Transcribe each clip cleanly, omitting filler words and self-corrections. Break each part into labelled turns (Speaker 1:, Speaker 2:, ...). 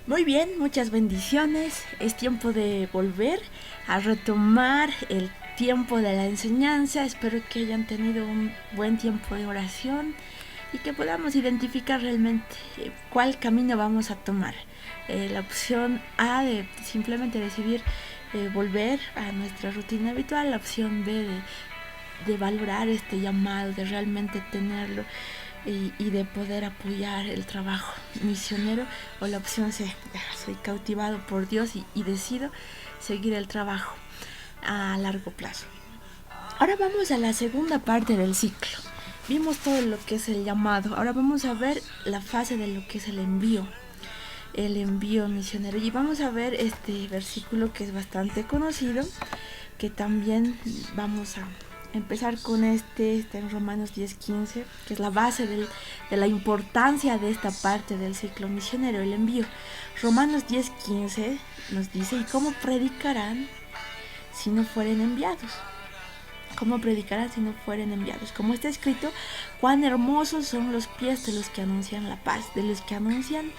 Speaker 1: Muy bien, muchas bendiciones. Es tiempo de volver a retomar el tiempo de la enseñanza. Espero que hayan tenido un buen tiempo de oración y que podamos identificar realmente cuál camino vamos a tomar. La opción A de simplemente decidir volver a nuestra rutina habitual, la opción B de valorar este llamado, de realmente tenerlo y de poder apoyar el trabajo misionero, o la opción C, soy cautivado por Dios y decido seguir el trabajo a largo plazo. Ahora vamos a la segunda parte del ciclo. Vimos todo lo que es el llamado, ahora vamos a ver la fase de lo que es el envío misionero, y vamos a ver este versículo que es bastante conocido, que también vamos a empezar con está en Romanos 10:15, que es la base de la importancia de esta parte del ciclo misionero, el envío. Romanos 10:15 nos dice: ¿y cómo predicarán si no fueren enviados? ¿Cómo predicarán si no fueren enviados? Como está escrito: cuán hermosos son los pies de los que anuncian la paz, de los que anuncian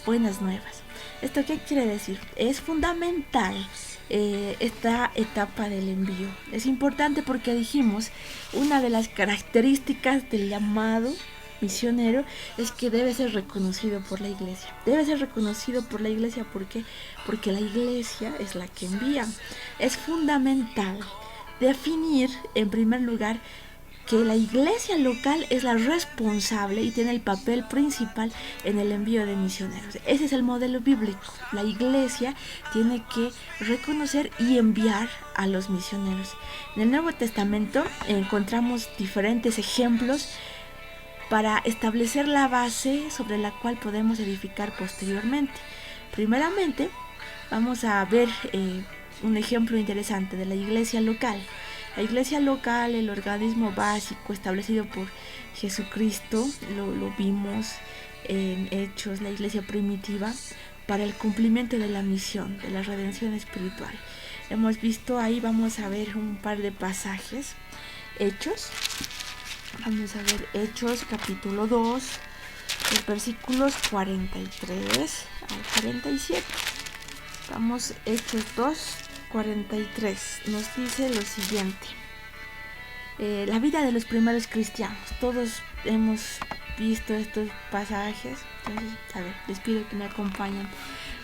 Speaker 1: buenas nuevas. ¿Esto qué quiere decir? Es fundamental esta etapa del envío. Es importante porque dijimos, una de las características del llamado misionero es que debe ser reconocido por la iglesia. Debe ser reconocido por la iglesia, ¿por qué? Porque la iglesia es la que envía. Es fundamental definir, en primer lugar, que la iglesia local es la responsable y tiene el papel principal en el envío de misioneros. Ese es el modelo bíblico. La iglesia tiene que reconocer y enviar a los misioneros. En el Nuevo Testamento encontramos diferentes ejemplos para establecer la base sobre la cual podemos edificar posteriormente. Primeramente, vamos a ver un ejemplo interesante de la iglesia local. La iglesia local, el organismo básico establecido por Jesucristo, lo vimos en Hechos, la iglesia primitiva, para el cumplimiento de la misión, de la redención espiritual. Hemos visto ahí, vamos a ver un par de pasajes. Hechos, vamos a ver Hechos capítulo 2, los versículos 43 al 47. Vamos, Hechos 2, 43. Nos dice lo siguiente. La vida de los primeros cristianos. Todos hemos visto estos pasajes. Entonces, a ver, les pido que me acompañen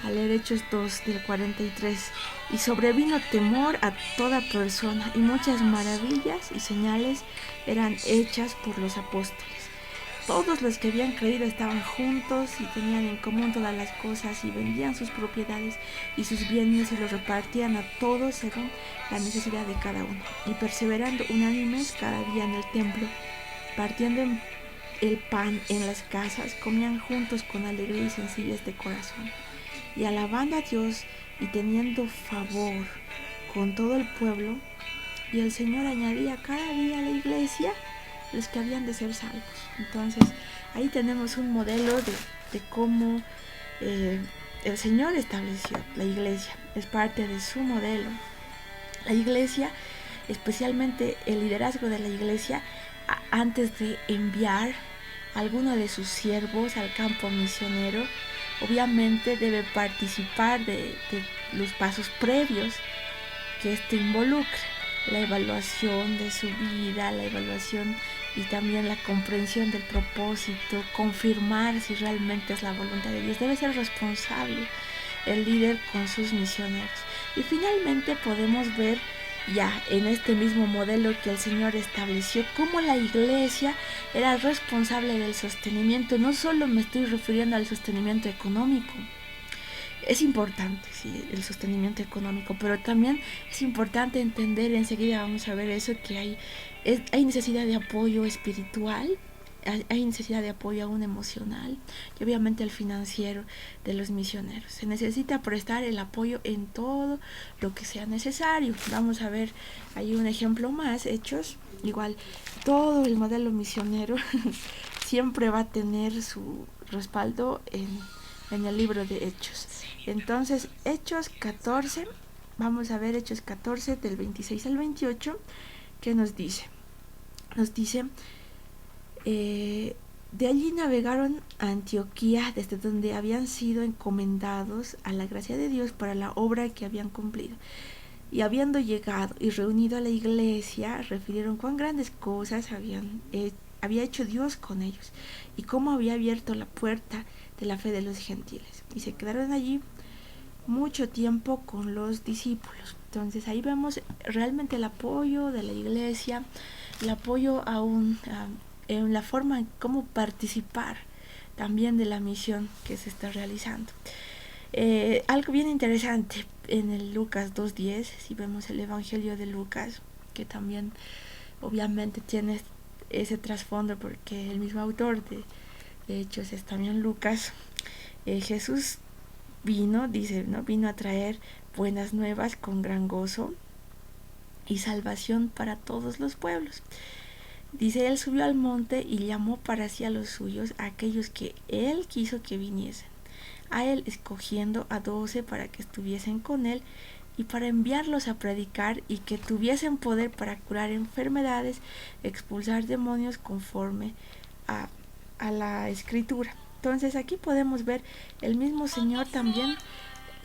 Speaker 1: a leer Hechos 2 del 43. Y sobrevino temor a toda persona, y muchas maravillas y señales eran hechas por los apóstoles. Todos los que habían creído estaban juntos y tenían en común todas las cosas, y vendían sus propiedades y sus bienes y los repartían a todos según la necesidad de cada uno. Y perseverando unánimes cada día en el templo, partiendo el pan en las casas, comían juntos con alegría y sencillez de corazón, y alabando a Dios y teniendo favor con todo el pueblo. Y el Señor añadía cada día a la iglesia los que habían de ser salvos. Entonces, ahí tenemos un modelo de cómo el Señor estableció la iglesia. Es parte de su modelo. La iglesia, especialmente el liderazgo de la iglesia, antes de enviar a alguno de sus siervos al campo misionero, obviamente debe participar de los pasos previos que esto involucra: la evaluación de su vida, la evaluación y también la comprensión del propósito, confirmar si realmente es la voluntad de Dios. Debe ser responsable el líder con sus misioneros. Y finalmente podemos ver ya en este mismo modelo que el Señor estableció, cómo la iglesia era responsable del sostenimiento. No solo me estoy refiriendo al sostenimiento económico. Es importante, sí, el sostenimiento económico, pero también es importante entender, enseguida vamos a ver eso, que hay necesidad de apoyo espiritual, hay necesidad de apoyo aún emocional, y obviamente el financiero de los misioneros. Se necesita prestar el apoyo en todo lo que sea necesario. Vamos a ver ahí un ejemplo más, Hechos. Igual, todo el modelo misionero siempre va a tener su respaldo en el libro de Hechos. Entonces, Hechos 14, vamos a ver Hechos 14 del 26 al 28, ¿qué nos dice? Nos dice, De allí navegaron a Antioquía, desde donde habían sido encomendados a la gracia de Dios para la obra que habían cumplido. Y habiendo llegado y reunido a la iglesia, refirieron cuán grandes cosas había hecho Dios con ellos y cómo había abierto la puerta de la fe de los gentiles. Y se quedaron allí mucho tiempo con los discípulos. Entonces ahí vemos realmente el apoyo de la iglesia, el apoyo en la forma en cómo participar también de la misión que se está realizando. Algo bien interesante en el Lucas 2.10, si vemos el Evangelio de Lucas, que también obviamente tiene ese trasfondo porque el mismo autor de Hechos es también Lucas. Jesús vino, dice, ¿no? Vino a traer buenas nuevas con gran gozo y salvación para todos los pueblos. Dice, él subió al monte y llamó para sí a los suyos, a aquellos que él quiso que viniesen a él, escogiendo a 12 para que estuviesen con él y para enviarlos a predicar y que tuviesen poder para curar enfermedades, expulsar demonios conforme a la escritura. Entonces aquí podemos ver el mismo Señor también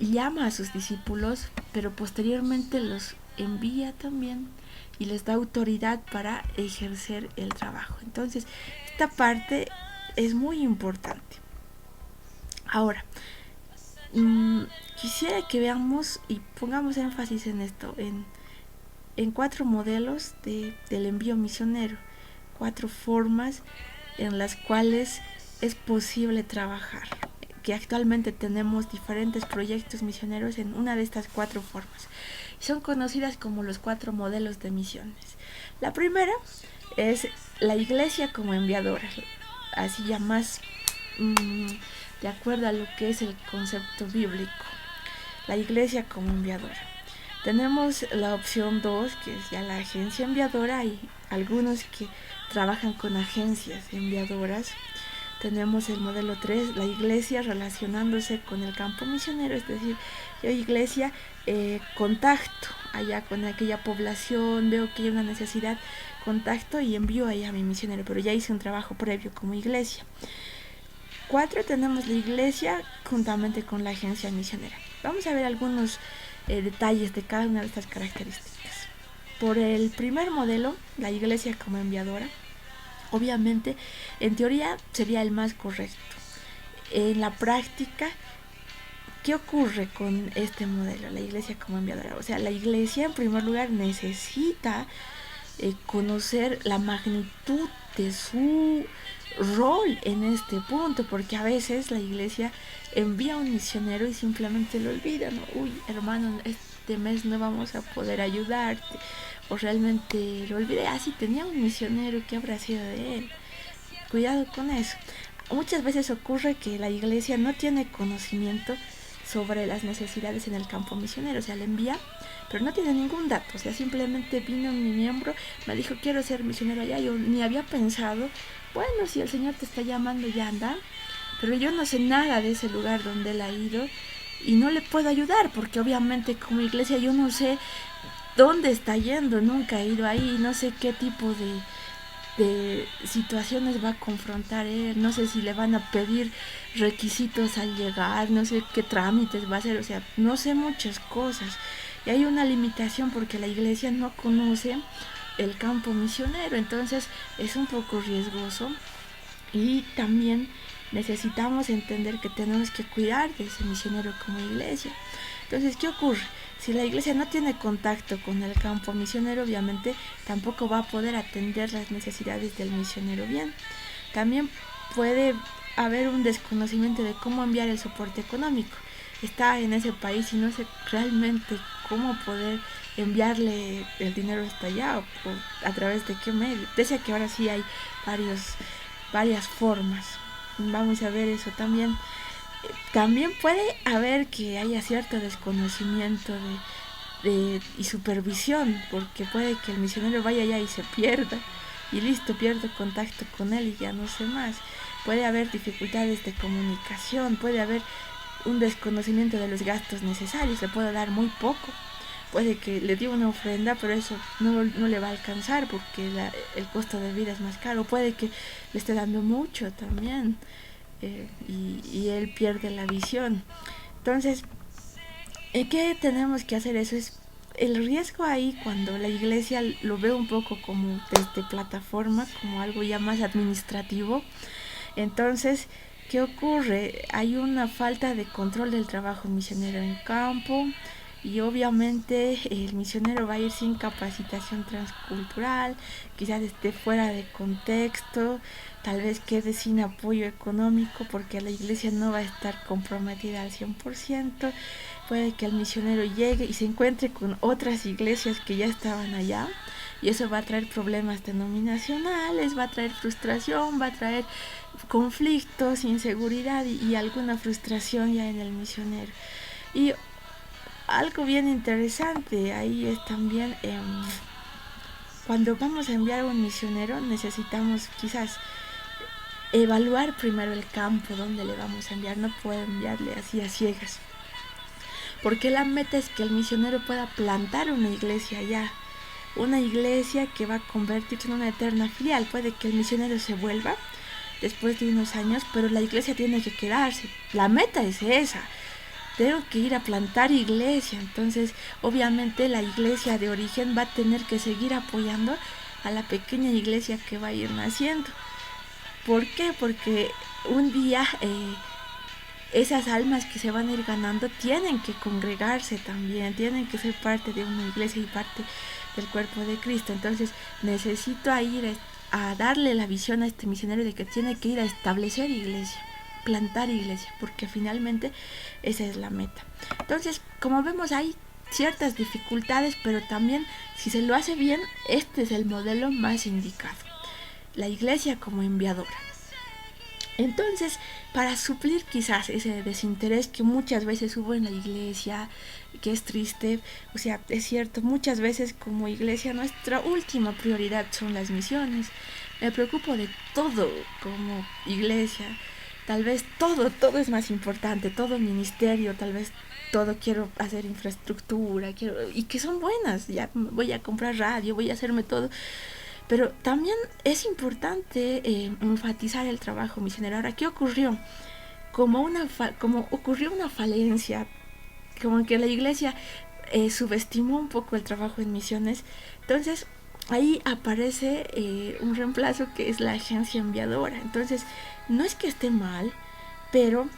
Speaker 1: llama a sus discípulos, pero posteriormente los envía también y les da autoridad para ejercer el trabajo. Entonces esta parte es muy importante. Ahora, quisiera que veamos y pongamos énfasis en esto, en 4 modelos del envío misionero, 4 formas en las cuales es posible trabajar, que actualmente tenemos diferentes proyectos misioneros en una de estas 4 formas. Son conocidas como los 4 modelos de misiones. La primera es la iglesia como enviadora, así ya más de acuerdo a lo que es el concepto bíblico, la iglesia como enviadora. Tenemos la opción 2, que es ya la agencia enviadora, y algunos que trabajan con agencias enviadoras. Tenemos el modelo 3, la iglesia relacionándose con el campo misionero, es decir, yo iglesia contacto allá con aquella población, veo que hay una necesidad, contacto y envío allá a mi misionero, pero ya hice un trabajo previo como iglesia. 4, tenemos la iglesia juntamente con la agencia misionera. Vamos a ver algunos detalles de cada una de estas características. Por el primer modelo, la iglesia como enviadora, obviamente, en teoría sería el más correcto. En la práctica, ¿qué ocurre con este modelo, la iglesia como enviadora? O sea, la iglesia en primer lugar necesita conocer la magnitud de su rol en este punto, porque a veces la iglesia envía a un misionero y simplemente lo olvida, ¿no? Uy, hermano, este mes no vamos a poder ayudarte, o realmente lo olvidé, sí tenía un misionero, ¿qué habrá sido de él? Cuidado con eso. Muchas veces ocurre que la iglesia no tiene conocimiento sobre las necesidades en el campo misionero, o sea, le envía, pero no tiene ningún dato, o sea, simplemente vino mi miembro, me dijo quiero ser misionero allá, yo ni había pensado, bueno, si el Señor te está llamando ya anda, pero yo no sé nada de ese lugar donde él ha ido y no le puedo ayudar, porque obviamente como iglesia yo no sé dónde está yendo, nunca he ido ahí, no sé qué tipo de situaciones va a confrontar él, no sé si le van a pedir requisitos al llegar, no sé qué trámites va a hacer, o sea, no sé muchas cosas y hay una limitación porque la iglesia no conoce el campo misionero, entonces es un poco riesgoso y también necesitamos entender que tenemos que cuidar de ese misionero como iglesia. Entonces, ¿qué ocurre? Si la iglesia no tiene contacto con el campo misionero, obviamente tampoco va a poder atender las necesidades del misionero bien. También puede haber un desconocimiento de cómo enviar el soporte económico. Está en ese país y no sé realmente cómo poder enviarle el dinero hasta allá o a través de qué medio. Pese a que ahora sí hay varias formas. Vamos a ver eso también. También puede haber que haya cierto desconocimiento y supervisión, porque puede que el misionero vaya allá y se pierda y listo, pierdo contacto con él y ya no sé más. Puede haber dificultades de comunicación, puede haber un desconocimiento de los gastos necesarios, le puedo dar muy poco puede que le dio una ofrenda, pero eso no le va a alcanzar porque el costo de vida es más caro. Puede que le esté dando mucho también, y él pierde la visión. Entonces, ¿qué tenemos que hacer? Eso es el riesgo ahí cuando la iglesia lo ve un poco como desde plataforma, como algo ya más administrativo. Entonces, ¿qué ocurre? Hay una falta de control del trabajo misionero en campo, y obviamente el misionero va a ir sin capacitación transcultural, quizás esté fuera de contexto, tal vez quede sin apoyo económico porque la iglesia no va a estar comprometida al 100%. Puede que el misionero llegue y se encuentre con otras iglesias que ya estaban allá, y eso va a traer problemas denominacionales, va a traer frustración, va a traer conflictos, inseguridad y alguna frustración ya en el misionero. Y algo bien interesante ahí es también, cuando vamos a enviar a un misionero necesitamos quizás evaluar primero el campo donde le vamos a enviar. No puedo enviarle así a ciegas, porque la meta es que el misionero pueda plantar una iglesia allá, una iglesia que va a convertirse en una eterna filial. Puede que el misionero se vuelva después de unos años, pero la iglesia tiene que quedarse. La meta es esa. Tengo que ir a plantar iglesia. Entonces, obviamente la iglesia de origen va a tener que seguir apoyando a la pequeña iglesia que va a ir naciendo. ¿Por qué? Porque un día esas almas que se van a ir ganando tienen que congregarse también, tienen que ser parte de una iglesia y parte del cuerpo de Cristo. Entonces necesito ir a darle la visión a este misionero de que tiene que ir a establecer iglesia, plantar iglesia, porque finalmente esa es la meta. Entonces, como vemos, hay ciertas dificultades, pero también si se lo hace bien, este es el modelo más indicado, la iglesia como enviadora. Entonces, para suplir quizás ese desinterés que muchas veces hubo en la iglesia, que es triste, o sea, es cierto, muchas veces como iglesia nuestra última prioridad son las misiones. Me preocupo de todo como iglesia. Tal vez todo es más importante, todo ministerio, tal vez todo quiero hacer infraestructura, y que son buenas, ya voy a comprar radio, voy a hacerme todo. Pero también es importante enfatizar el trabajo misionero. Ahora, ¿qué ocurrió? Como ocurrió una falencia, como que la iglesia subestimó un poco el trabajo en misiones. Entonces, ahí aparece un reemplazo que es la agencia enviadora. Entonces, no es que esté mal, pero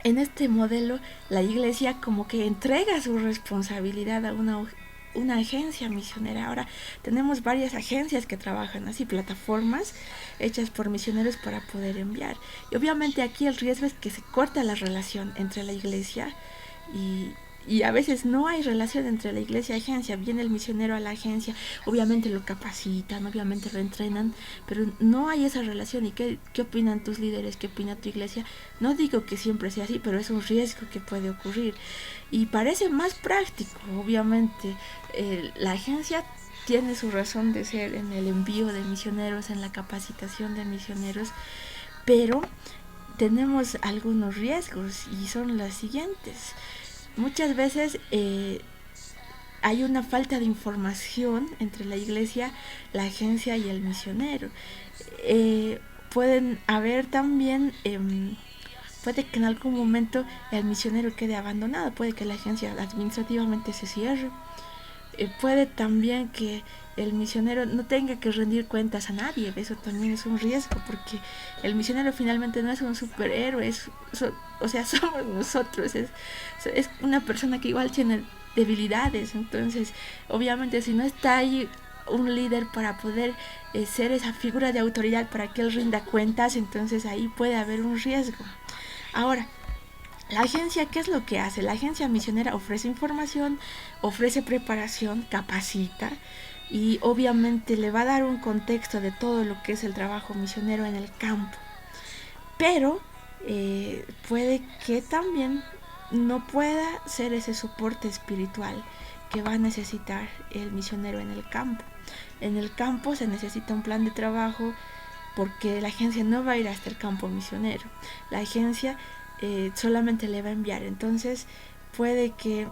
Speaker 1: en este modelo la iglesia como que entrega su responsabilidad a una agencia misionera. Ahora tenemos varias agencias que trabajan así, plataformas hechas por misioneros para poder enviar. Y obviamente aquí el riesgo es que se corta la relación entre la iglesia y a veces no hay relación entre la iglesia y agencia. Viene el misionero a la agencia, obviamente lo capacitan, obviamente lo entrenan, pero no hay esa relación. ¿Y qué opinan tus líderes? ¿Qué opina tu iglesia? No digo que siempre sea así, pero es un riesgo que puede ocurrir. Y parece más práctico, obviamente. La agencia tiene su razón de ser en el envío de misioneros, en la capacitación de misioneros, pero tenemos algunos riesgos y son los siguientes. Muchas veces hay una falta de información entre la iglesia, la agencia y el misionero. Pueden haber también, puede que en algún momento el misionero quede abandonado, puede que la agencia administrativamente se cierre. Puede también que el misionero no tenga que rendir cuentas a nadie. Eso también es un riesgo, porque el misionero finalmente no es un superhéroe, o sea, somos nosotros, es una persona que igual tiene debilidades. Entonces, obviamente, si no está ahí un líder para poder ser esa figura de autoridad para que él rinda cuentas, entonces ahí puede haber un riesgo. Ahora, la agencia, ¿qué es lo que hace? La agencia misionera ofrece información, ofrece preparación, capacita y obviamente le va a dar un contexto de todo lo que es el trabajo misionero en el campo. Pero puede que también no pueda ser ese soporte espiritual que va a necesitar el misionero en el campo. En el campo se necesita un plan de trabajo, porque la agencia no va a ir hasta el campo misionero. La agencia solamente le va a enviar. Entonces puede que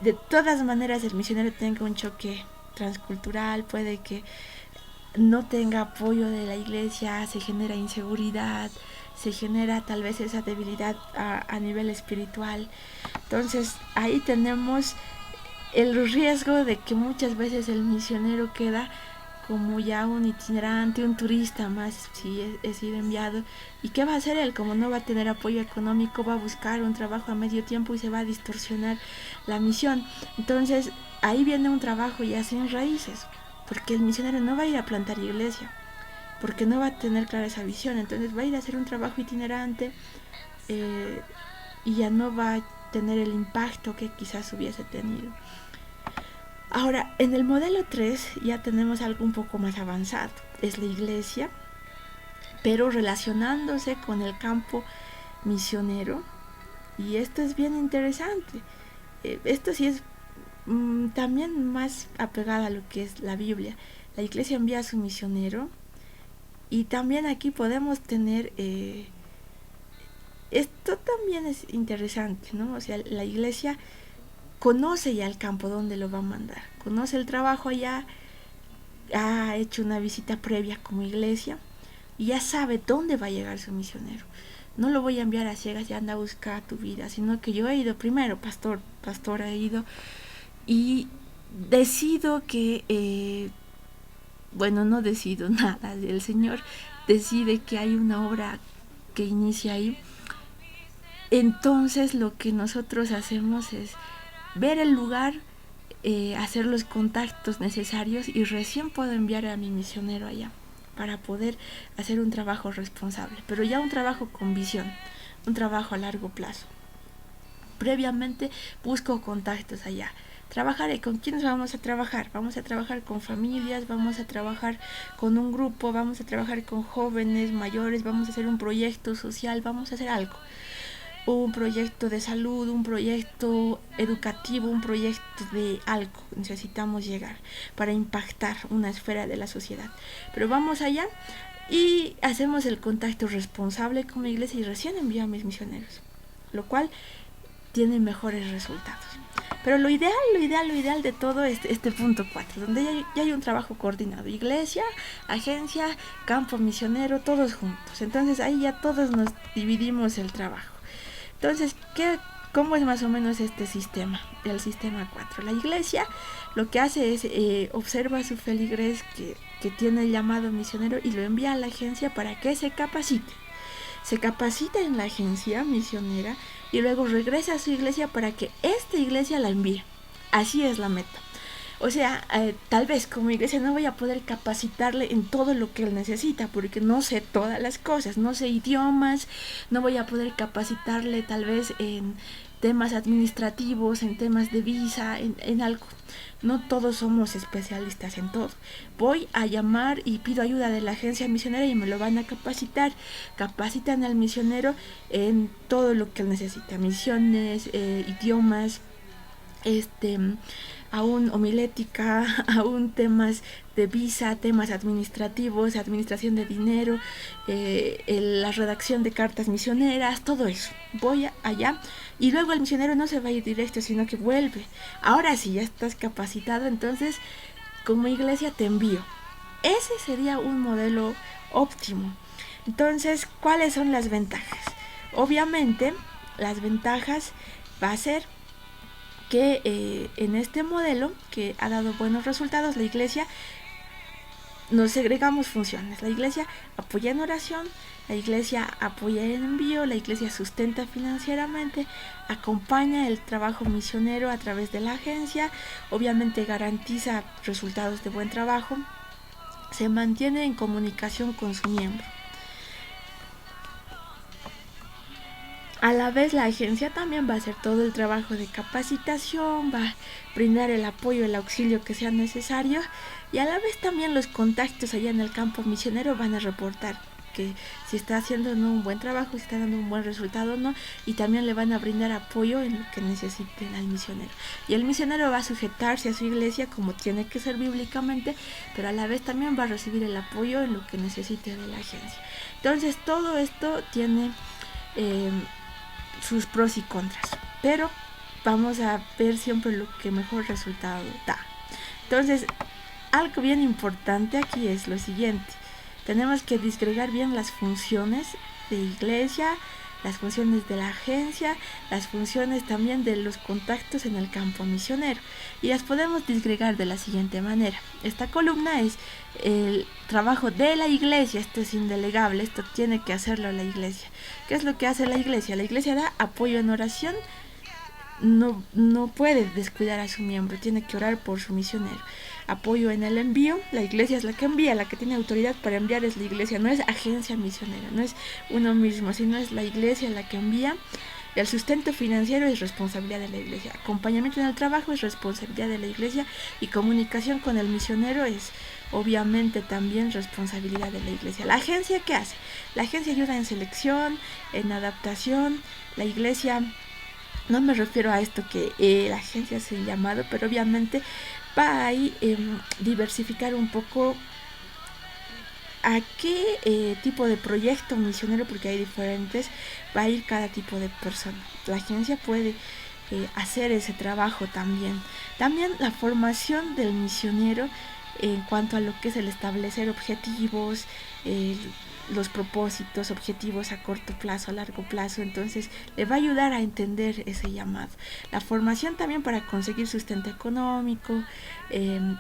Speaker 1: de todas maneras el misionero tenga un choque transcultural, puede que no tenga apoyo de la iglesia, se genera inseguridad, se genera tal vez esa debilidad a nivel espiritual. Entonces ahí tenemos el riesgo de que muchas veces el misionero queda como ya un itinerante, un turista más, si es sido enviado. ¿Y qué va a hacer él? Como no va a tener apoyo económico, va a buscar un trabajo a medio tiempo y se va a distorsionar la misión. Entonces ahí viene un trabajo ya sin raíces, porque el misionero no va a ir a plantar iglesia, porque no va a tener clara esa visión. Entonces va a ir a hacer un trabajo itinerante y ya no va a tener el impacto que quizás hubiese tenido. Ahora, en el modelo 3 ya tenemos algo un poco más avanzado. Es la iglesia, pero relacionándose con el campo misionero. Y esto es bien interesante. Esto sí es también más apegado a lo que es la Biblia. La iglesia envía a su misionero. Y también aquí podemos tener... esto también es interesante, ¿no? O sea, la iglesia conoce ya el campo donde lo va a mandar, conoce el trabajo allá, ha hecho una visita previa como iglesia y ya sabe dónde va a llegar su misionero. No lo voy a enviar a ciegas y anda a buscar tu vida, sino que yo he ido primero, pastor he ido y decido que, bueno, no decido nada, el Señor decide que hay una obra que inicia ahí. Entonces lo que nosotros hacemos es ver el lugar, hacer los contactos necesarios y recién puedo enviar a mi misionero allá para poder hacer un trabajo responsable, pero ya un trabajo con visión, un trabajo a largo plazo. Previamente busco contactos allá. Trabajaré. ¿Con quiénes vamos a trabajar? Vamos a trabajar con familias, vamos a trabajar con un grupo, vamos a trabajar con jóvenes, mayores, vamos a hacer un proyecto social, vamos a hacer algo. Un proyecto de salud, un proyecto educativo, un proyecto de algo. Necesitamos llegar para impactar una esfera de la sociedad. Pero vamos allá y hacemos el contacto responsable con la iglesia y recién envío a mis misioneros, lo cual tiene mejores resultados. Pero lo ideal de todo es este punto 4, donde ya hay un trabajo coordinado, iglesia, agencia, campo misionero, todos juntos. Entonces ahí ya todos nos dividimos el trabajo. Entonces, ¿cómo es más o menos este sistema? El sistema 4. La iglesia lo que hace es observa a su feligres que tiene el llamado misionero y lo envía a la agencia para que se capacite. Se capacita en la agencia misionera y luego regresa a su iglesia para que esta iglesia la envíe. Así es la meta. O sea, tal vez como iglesia no voy a poder capacitarle en todo lo que él necesita, porque no sé todas las cosas, no sé idiomas, no voy a poder capacitarle tal vez en temas administrativos, en temas de visa, en algo. No todos somos especialistas en todo. Voy a llamar y pido ayuda de la agencia misionera y me lo van a capacitar. Capacitan al misionero en todo lo que él necesita, misiones, idiomas, aún homilética, aún temas de visa, temas administrativos, administración de dinero, la redacción de cartas misioneras, todo eso. Voy allá y luego el misionero no se va a ir directo, sino que vuelve. Ahora sí, ya estás capacitado, entonces como iglesia te envío. Ese sería un modelo óptimo. Entonces, ¿cuáles son las ventajas? Obviamente, las ventajas va a ser que en este modelo que ha dado buenos resultados, la iglesia nos segregamos funciones. La iglesia apoya en oración, la iglesia apoya en envío, la iglesia sustenta financieramente, acompaña el trabajo misionero a través de la agencia, obviamente garantiza resultados de buen trabajo, se mantiene en comunicación con su miembro. A la vez la agencia también va a hacer todo el trabajo de capacitación, va a brindar el apoyo, el auxilio que sea necesario y a la vez también los contactos allá en el campo misionero van a reportar que si está haciendo un buen trabajo, si está dando un buen resultado o no, y también le van a brindar apoyo en lo que necesite al misionero. Y el misionero va a sujetarse a su iglesia como tiene que ser bíblicamente, pero a la vez también va a recibir el apoyo en lo que necesite de la agencia. Entonces todo esto tiene sus pros y contras, pero vamos a ver siempre lo que mejor resultado da. Entonces, algo bien importante aquí es lo siguiente: tenemos que disgregar bien las funciones de iglesia, las funciones de la agencia, las funciones también de los contactos en el campo misionero, y las podemos disgregar de la siguiente manera. Esta columna es el trabajo de la iglesia, esto es indelegable, esto tiene que hacerlo la iglesia. ¿Qué es lo que hace la iglesia? La iglesia da apoyo en oración. No puede descuidar a su miembro, tiene que orar por su misionero. Apoyo en el envío, la iglesia es la que envía, la que tiene autoridad para enviar es la iglesia, no es agencia misionera, no es uno mismo, sino es la iglesia la que envía. El sustento financiero es responsabilidad de la iglesia, acompañamiento en el trabajo es responsabilidad de la iglesia, y comunicación con el misionero es obviamente también responsabilidad de la iglesia. ¿La agencia qué hace? La agencia ayuda en selección, en adaptación. La iglesia, no me refiero a esto que la agencia hace el llamado, pero obviamente va a diversificar un poco a qué tipo de proyecto misionero, porque hay diferentes, va a ir cada tipo de persona. La agencia puede hacer ese trabajo también. También la formación del misionero en cuanto a lo que es el establecer objetivos, los propósitos, objetivos a corto plazo, a largo plazo. Entonces le va a ayudar a entender ese llamado. La formación también para conseguir sustento económico,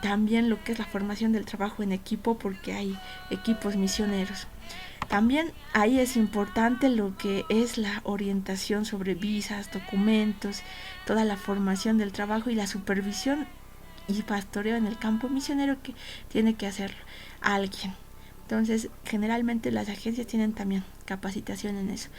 Speaker 1: también lo que es la formación del trabajo en equipo, porque hay equipos misioneros. También ahí es importante lo que es la orientación sobre visas, documentos, toda la formación del trabajo y la supervisión y pastoreo en el campo misionero, que tiene que hacerlo alguien. Entonces, generalmente las agencias tienen también capacitación en eso.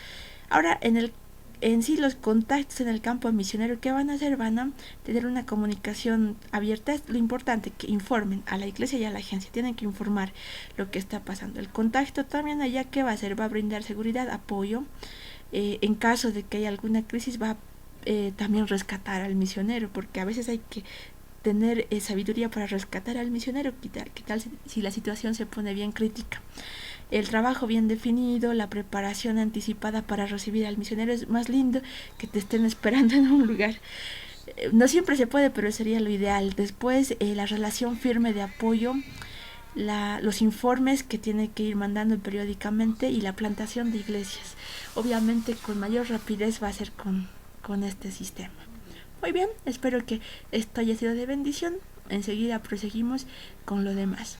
Speaker 1: Ahora, en sí, los contactos en el campo misionero, ¿qué van a hacer? Van a tener una comunicación abierta. Es lo importante, que informen a la iglesia y a la agencia. Tienen que informar lo que está pasando. El contacto también allá, ¿qué va a hacer? Va a brindar seguridad, apoyo. En caso de que haya alguna crisis, va a también rescatar al misionero, porque a veces hay que tener sabiduría para rescatar al misionero. ¿Qué tal si la situación se pone bien crítica? El trabajo bien definido, la preparación anticipada para recibir al misionero. Es más lindo que te estén esperando en un lugar. No siempre se puede, pero sería lo ideal. Después, la relación firme de apoyo, los informes que tiene que ir mandando periódicamente, y la plantación de iglesias. Obviamente con mayor rapidez va a ser con este sistema. Muy bien, espero que esto haya sido de bendición. Enseguida proseguimos con lo demás.